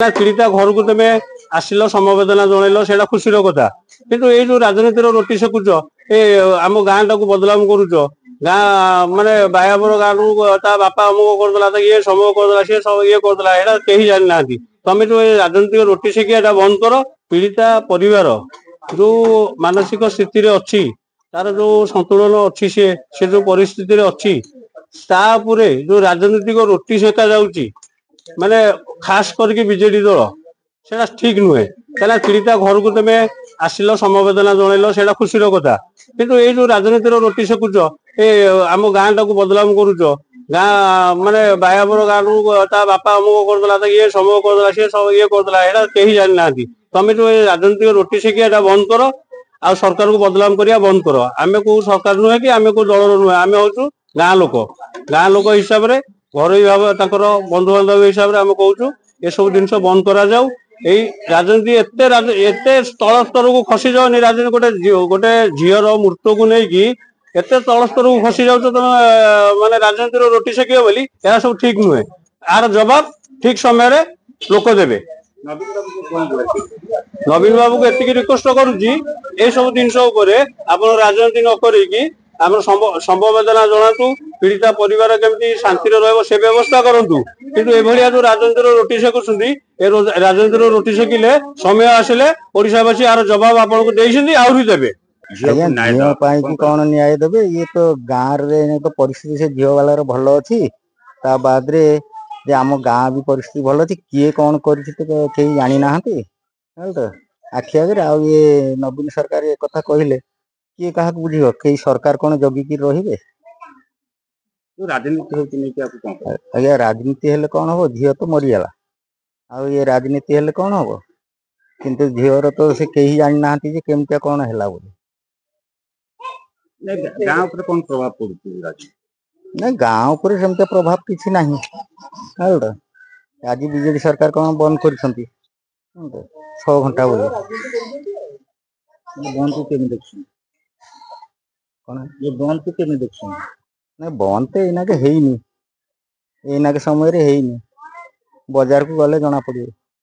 पीड़िता घर को तुम आसिल समवेदना जनइल से खुशी कथा किंतु ये जो राजनीतिर रोटी सेकुच आम गाँ टाक बदनाम करुच गाँ माने बायापुर गाँव बापा अमुक करदेला ये समूह करदेला सी सब ये करदेला यहाँ कहीं जानी ना तुम जो राजनीतिक रोटी सेकिया बंद कर पीड़िता परिवार जो मानसिक स्थिति अच्छी तार जो संतुलन अच्छी से जो परिस्थिति अच्छी जो राजनीतिक रोटी सेका जाऊँगी माने खास करके बीजेडी दल से ठीक नुहे क्या पीड़िता घर को तुम आसिल समवेदना जनइल से खुशी कथा किंतु ये जो राजनीतिर रोटी सेकुच आम गाँ टाक बदनाम करुच गाँ माने बायापुर गाँव बापा अमुक करदेला ये समूह करदेला सी सब ये करदेला यहाँ कहीं जानी ना तुम जो राजनीतिक रोटी सेकिया बंद कर आ सरकार को बदनाम करिया बंद कर आमे को सरकार नुहे कि आमे को दल नुहे आमे हूँ गाँ लोक हिसाब से घर भाव बंधु बांधव हिसाब से आम कहूँ ये सब जिन बंद करा जाऊ राजनीति एत तल स्तर को खसी जाओनी राजनीति गोटे झीर मृत्यु को लेकिन एत तल स्तर को खसी जाऊ तुम माने राजनीतिर रोटी सेकियो बोली यह सब ठीक नुहे यार जवाब ठीक समय लोक देवे नवीन बाबू को एति रिक्वेस्ट करुच्ची ये सब जिन आप राजनीति न करी संवेदना जनातु पीड़िता परिवार केमती शांति से व्यवस्था करूँ किंतु एभलिया जो राजनीतिर रोटी सेकुछंती राजनीतिर रोटी सेकिले समय आसिले ओडिशावासी यार जवाब आपको देवे कौन न्याय देवे ये तो गाँव रे तो परिस्थिति से झील वालार भल अच्छी ता बाद रे आम गाँ भी परिस्थिति भल अच्छी किए कौन कर जानी ना तो आखि आगे ये नवीन सरकार एक कथा कहले किए क्या बुझे कई सरकार कौन जगिकी रे आज्ञा राजनीति हेले कौन हम झील तो मरीगला आ ये राजनीति हेले कौन हम किंतु झीवर तो से कहीं जानी ना केमतिया कौन है बोली कौन प्रभाव पड़े ना गाँव पर सेमती प्रभाव किसी ना आज बीजेडी सरकार कौन बंद कर 6 घंटा बोले बंद को केमी देख ये बंद को केमी देख ना बंद तो एना के समय रे बाजार को गले जना पड़े।